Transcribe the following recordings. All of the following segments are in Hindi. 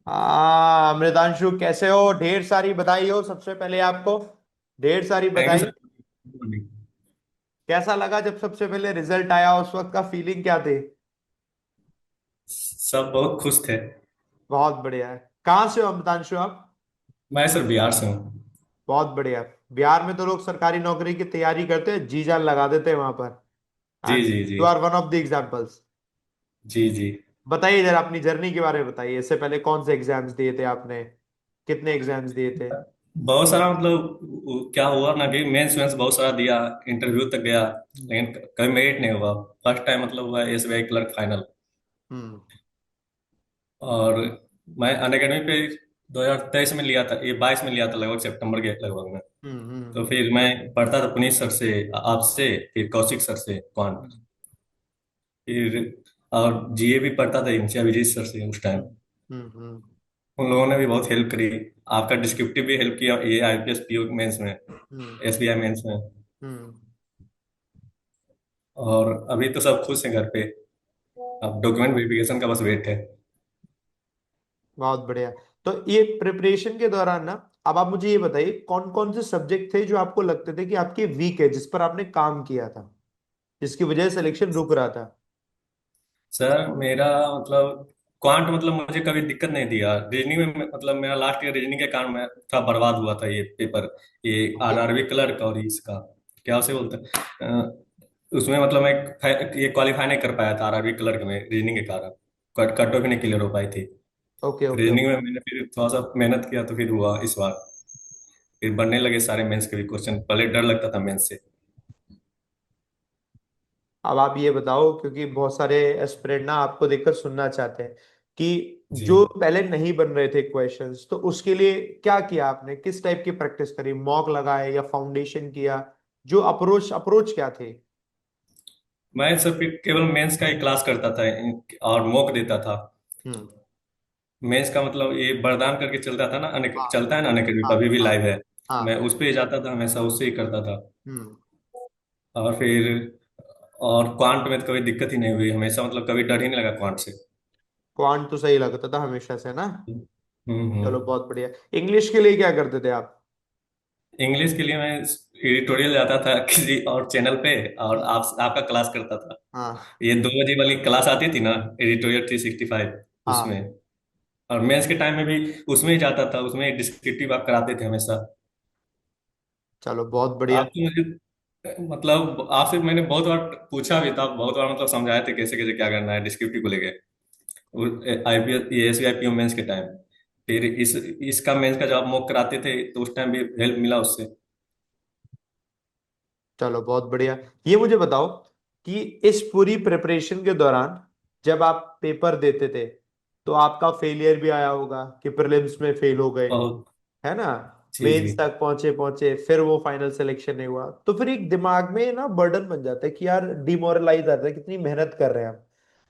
अमृतांशु कैसे हो? ढेर सारी बधाई हो सबसे पहले आपको। ढेर सारी थैंक यू बधाई। सर। कैसा लगा जब सबसे पहले रिजल्ट आया? उस वक्त का फीलिंग क्या थे? सब बहुत खुश थे। बहुत बढ़िया है। कहाँ से हो अमृतांशु आप? मैं सर बिहार से हूँ। बहुत बढ़िया। बिहार में तो लोग सरकारी नौकरी की तैयारी करते हैं, जी जान लगा देते हैं वहां पर। जी एंड जी जी। You are one of the examples. जी जी। बताइए जरा अपनी जर्नी के बारे में बताइए। इससे पहले कौन से एग्जाम्स दिए थे आपने? कितने एग्जाम्स दिए थे? बहुत सारा मतलब क्या हुआ ना कि मेंस वेंस बहुत सारा दिया। इंटरव्यू तक गया। हम्म। लेकिन कभी मेरिट नहीं हुआ। फर्स्ट टाइम मतलब हुआ एसबीआई क्लर्क फाइनल। हम्म। और मैं अनअकैडमी पे 2023 में लिया था, ये 22 में लिया था, लगभग सितंबर के लगभग में। तो हम्म। फिर मैं पढ़ता था पुनीत सर से, आपसे, फिर कौशिक सर से क्वांट, हम्म। फिर और जीए भी पढ़ता था इनसे अभिजीत सर से उस टाइम। हम्म। हम्म। उन लोगों ने भी बहुत हेल्प करी। आपका डिस्क्रिप्टिव भी हेल्प किया ये आईपीएस पीओ मेंस में, हम्म। एसबीआई मेंस में। हम्म। और अभी तो सब खुश हैं घर पे। अब डॉक्यूमेंट वेरिफिकेशन का बस वेट है। बहुत बढ़िया। तो ये प्रिपरेशन के दौरान ना, अब आप मुझे ये बताइए कौन कौन से सब्जेक्ट थे जो आपको लगते थे कि आपके वीक है, जिस पर आपने काम किया था, जिसकी वजह से सिलेक्शन रुक रहा था? सर मेरा मतलब क्वांट मतलब मुझे कभी दिक्कत नहीं दिया। रीजनिंग में मतलब मेरा लास्ट ईयर रीजनिंग के कारण मैं थोड़ा बर्बाद हुआ था ये पेपर। ये ये आरआरबी क्लर्क और इसका क्या उसे बोलते हैं उसमें मतलब मैं ये क्वालिफाई नहीं कर पाया था आरआरबी क्लर्क में रीजनिंग के कारण। कट ऑफ भी नहीं क्लियर हो पाई थी। Okay okay reasoning okay. में मैंने फिर थोड़ा सा मेहनत किया तो फिर हुआ इस बार। फिर बनने लगे सारे मेंस के भी क्वेश्चन, पहले डर लगता था मेंस से। अब आप ये बताओ, क्योंकि बहुत सारे एस्पिरेंट ना आपको देखकर सुनना चाहते हैं कि जी। जो पहले नहीं बन रहे थे क्वेश्चंस, तो उसके लिए क्या किया आपने? किस टाइप की प्रैक्टिस करी? मॉक लगाए या फाउंडेशन किया? जो अप्रोच अप्रोच क्या थे? मैं सिर्फ केवल मेंस का ही क्लास करता था और मॉक देता था। हम्म। मेंस का मतलब ये वरदान करके चलता था ना, हाँ चलता है ना अनअकैडमी हाँ पर, अभी भी हाँ लाइव है। मैं हाँ। उस पे ही जाता था हमेशा, उससे ही करता था। हम्म। और फिर और क्वांट में तो कभी दिक्कत ही नहीं हुई हमेशा, मतलब कभी डर ही नहीं लगा क्वांट से। क्वांट तो सही लगता था हमेशा से ना। चलो हम्म। बहुत बढ़िया। इंग्लिश के लिए क्या करते थे आप? इंग्लिश के लिए मैं एडिटोरियल जाता था किसी और चैनल पे, और आपका क्लास करता था। हाँ ये 2 बजे वाली क्लास आती थी ना, एडिटोरियल 365, उसमें। हाँ। और मेंस के टाइम में भी उसमें ही जाता था, उसमें डिस्क्रिप्टिव आप कराते थे हमेशा। चलो बहुत बढ़िया। आप तो मुझे मतलब आपसे मैंने बहुत बार पूछा भी था, बहुत बार मतलब समझाए थे कैसे कैसे क्या करना है डिस्क्रिप्टिव को लेके, आईपीएस एएसबी आईपीओ मेंस के टाइम। फिर इसका मेंस का जब आप मॉक कराते थे तो उस टाइम भी हेल्प मिला उससे। चलो बहुत बढ़िया। ये मुझे बताओ कि इस पूरी प्रिपरेशन के दौरान जब आप पेपर देते थे, तो आपका फेलियर भी आया होगा कि प्रीलिम्स में फेल हो गए, बहुत। है ना? जी जी। मेंस तक पहुंचे पहुंचे फिर वो फाइनल सिलेक्शन नहीं हुआ, तो फिर एक दिमाग में ना बर्डन बन जाता है कि यार डिमोरलाइज आता है, कितनी मेहनत कर रहे हैं हम।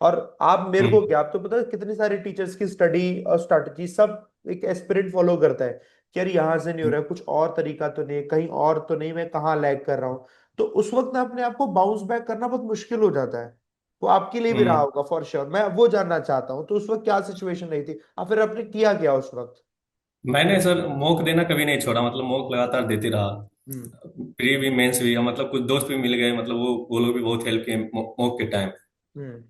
और आप मेरे को हम्म क्या, आप तो पता है कितनी सारी टीचर्स की स्टडी और स्ट्रैटेजी सब एक एस्पिरेंट फॉलो करता है कि यार यहाँ से नहीं हो रहा है, कुछ और तरीका तो नहीं है, कहीं और तो नहीं, मैं कहाँ लैग कर रहा हूँ। तो उस वक्त ना अपने आप को बाउंस बैक करना बहुत मुश्किल हो जाता है। वो आपके लिए भी रहा हम्म। होगा फॉर श्योर। मैं वो जानना चाहता हूँ, तो उस वक्त क्या सिचुएशन रही थी और फिर आपने किया क्या उस वक्त? मैंने सर मॉक देना कभी नहीं छोड़ा, मतलब मॉक लगातार देते रहा। हम्म। प्री भी मेंस भी, मतलब कुछ दोस्त भी मिल गए, मतलब वो लोग भी बहुत हेल्प किए मॉक के टाइम। हम्म।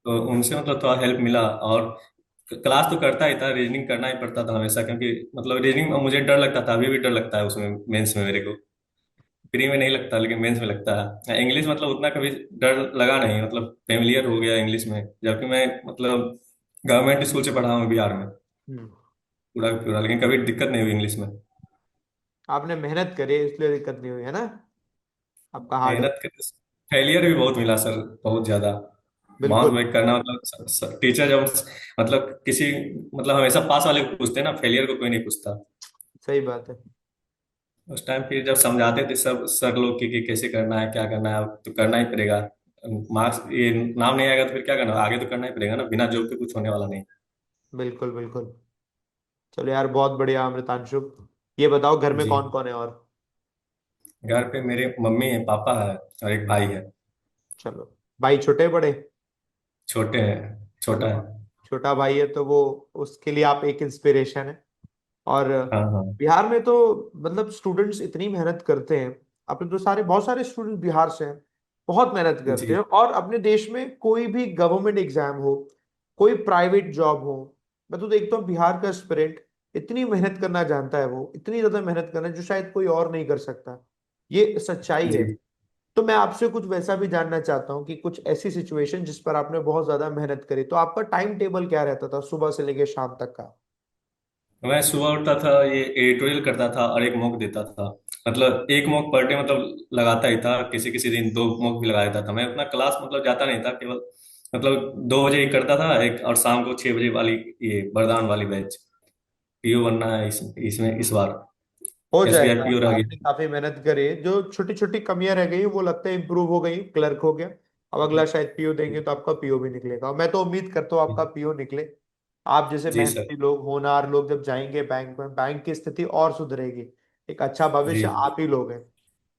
तो उनसे मतलब थोड़ा हेल्प मिला। और क्लास तो करता ही था, रीजनिंग करना ही पड़ता था हमेशा, क्योंकि मतलब रीजनिंग में मुझे डर लगता था, अभी भी डर लगता है उसमें मेंस में मेरे को। प्री में नहीं लगता लेकिन मेंस में लगता है। इंग्लिश मतलब उतना कभी डर लगा नहीं, मतलब फेमिलियर हो गया इंग्लिश में, जबकि मैं मतलब गवर्नमेंट स्कूल से पढ़ा हूँ बिहार में, हम्म। पूरा का पूरा, लेकिन कभी दिक्कत नहीं हुई इंग्लिश में। आपने मेहनत करी है, इसलिए दिक्कत नहीं हुई है ना? आपका हार्ड वर्क। मेहनत के फेलियर भी बहुत मिला सर, बहुत ज्यादा। बिल्कुल। माउंट बैक करना मतलब टीचर जब मतलब किसी मतलब हमेशा पास वाले को पूछते हैं ना, फेलियर को कोई नहीं पूछता। सही बात है। उस टाइम फिर जब समझाते थे सब सर लोग कि कैसे करना है क्या करना है, अब तो करना ही पड़ेगा। मार्क्स ये नाम नहीं आएगा तो फिर क्या करना, आगे तो करना ही पड़ेगा ना, बिना जॉब के कुछ होने वाला नहीं। बिल्कुल बिल्कुल। चलो यार बहुत बढ़िया अमृतांशु। ये बताओ घर में जी। कौन कौन है और? घर पे मेरे मम्मी है, पापा है, और एक भाई है। चलो। भाई छोटे बड़े? छोटे हैं, छोटा चलो। है। छोटा भाई है तो वो, उसके लिए आप एक इंस्पिरेशन है। और हाँ हाँ। बिहार में तो मतलब स्टूडेंट्स इतनी मेहनत करते हैं। अपने तो सारे बहुत सारे स्टूडेंट बिहार से हैं, बहुत मेहनत करते जी हैं। और अपने देश में कोई भी गवर्नमेंट एग्जाम हो, कोई प्राइवेट जॉब हो, मैं तो देखता हूँ बिहार का एस्पिरेंट इतनी मेहनत करना जानता है, वो इतनी ज्यादा मेहनत करना है जो शायद कोई और नहीं कर सकता। ये सच्चाई है। जी। तो मैं आपसे कुछ वैसा भी जानना चाहता हूँ कि कुछ ऐसी सिचुएशन जिस पर आपने बहुत ज्यादा मेहनत करी, तो आपका टाइम टेबल क्या रहता था सुबह से लेकर शाम तक का? मैं सुबह उठता था, ये एडिटोरियल करता था और एक मॉक देता था। मतलब एक मॉक पर डे मतलब लगाता ही था, किसी किसी दिन दो मॉक भी लगा देता था। मैं अपना क्लास मतलब जाता नहीं था, केवल मतलब 2 बजे ही करता था एक, और शाम को 6 बजे वाली ये वरदान वाली बैच। पीओ बनना है इसमें इस बार। हो एसबीआई जाएगा। पीओ रह आपने गया। काफी मेहनत करी है, जो छोटी छोटी कमियां रह गई वो लगता है इंप्रूव हो गई, क्लर्क हो गया। अब अगला शायद पीओ देंगे तो आपका पीओ भी निकलेगा, मैं तो उम्मीद करता हूँ आपका पीओ निकले। आप जैसे जी सर। मेहनती लोग, होनहार लोग जब जाएंगे बैंक में, बैंक की स्थिति और सुधरेगी। एक अच्छा जी भविष्य आप ही लोग हैं।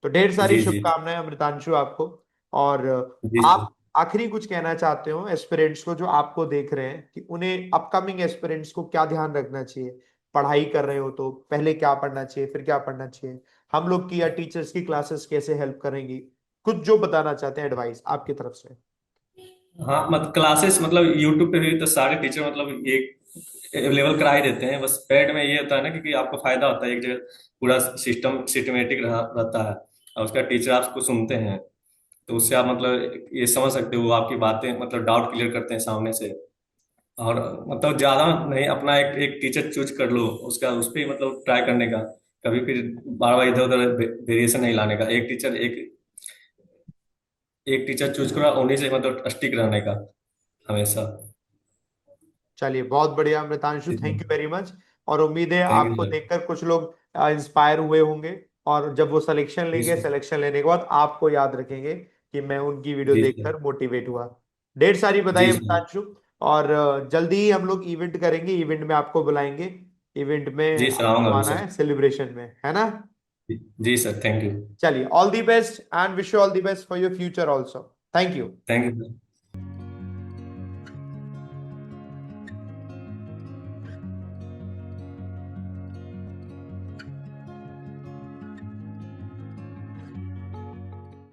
तो ढेर सारी जी। जी शुभकामनाएं अमृतांशु आपको। और जी सर। आप आखिरी कुछ कहना चाहते हो एस्पिरेंट्स को जो आपको देख रहे हैं, कि उन्हें अपकमिंग एस्पिरेंट्स को क्या ध्यान रखना चाहिए? पढ़ाई कर रहे हो तो पहले क्या पढ़ना चाहिए, फिर क्या पढ़ना चाहिए, हम लोग की या टीचर्स की क्लासेस कैसे हेल्प करेंगी? कुछ जो बताना चाहते हैं एडवाइस आपकी तरफ से। हाँ मतलब क्लासेस मतलब यूट्यूब पे भी तो सारे टीचर मतलब ये अवेलेबल करा ही देते हैं। बस पेड में ये होता है ना, क्योंकि आपको फायदा होता है, एक जगह पूरा सिस्टम सिस्टमेटिक रहता है और उसका टीचर आपको सुनते हैं। तो उससे आप मतलब ये समझ सकते हो, आपकी बातें मतलब डाउट क्लियर करते हैं सामने से। और मतलब ज्यादा नहीं, अपना एक एक टीचर चूज कर लो, उसका उस पर मतलब ट्राई करने का। कभी फिर बार बार इधर उधर वेरिएशन नहीं लाने का। एक टीचर चूज करो, उन्हीं से मतलब स्टिक रहने का हमेशा। चलिए, बहुत बढ़िया Amritanshu, thank you very much. और उम्मीद है थैंक यू आपको सर। देखकर कुछ लोग इंस्पायर हुए होंगे, और जब वो सिलेक्शन जी लेंगे, सर। सिलेक्शन लेने के बाद आपको याद रखेंगे कि मैं उनकी वीडियो जी सर। देखकर मोटिवेट हुआ। ढेर सारी बधाई जी सर। अमृतांशु। और जल्दी ही हम लोग इवेंट करेंगे, इवेंट में आपको बुलाएंगे। इवेंट में जी सर, आपको आऊंगा भी आना सर। है, सेलिब्रेशन में, है ना? जी सर, थैंक यू। चलिए, all the best and wish you all the best for your future also. Thank you. Thank you sir.